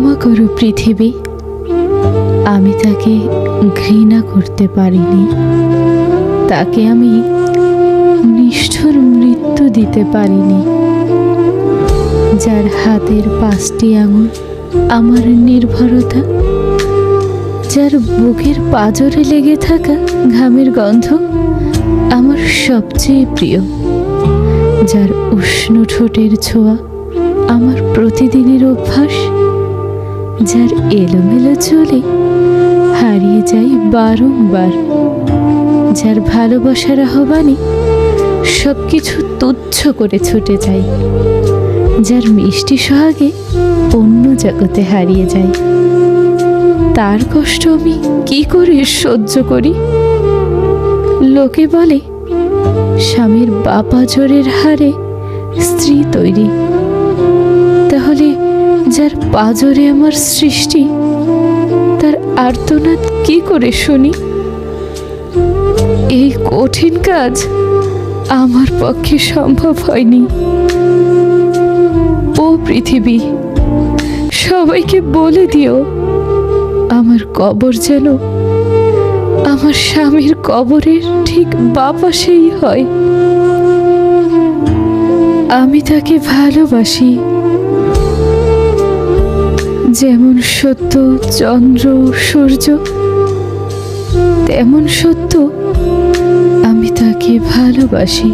ক্ষমা করো পৃথিবী, আমি তাকে ঘৃণা করতে পারিনি। তাকে আমি নিষ্ঠুর মৃত্যু দিতে পারিনি। যার হাতের 5টি আঙুল আমার নির্ভরতা, যার বুকের পাঁজরে লেগে থাকা ঘামের গন্ধ আমার সবচেয়ে প্রিয়, যার উষ্ণ ঠোঁটের ছোঁয়া আমার প্রতিদিনের অভ্যাস, যার এলোমেলো চলে হারিয়ে যাই বারংবার, যার ভালোবাসার আহ্বানে সবকিছু তুচ্ছ করে ছুটে যাই, যার মিষ্টি সোহাগে অন্য জগতে হারিয়ে যাই। তার কষ্ট আমি কি করে সহ্য করি? লোকে বলে স্বামীর বাপাজরের হারে স্ত্রী তৈরি। তাহলে যার পাজরে আমার সৃষ্টি, তার আর্তনাদ কি করে শুনি? এই কঠিন কাজ আমার পক্ষে সম্ভব হয়নি। ও পৃথিবী, সবাইকে বলে দিও আমার কবর যেন আমার স্বামীর কবরের ঠিক বাপাশেই হয়। আমি তাকে ভালোবাসি, যেমন সত্য চন্দ্র সূর্য, তেমন সত্য আমি তাকে ভালোবাসি।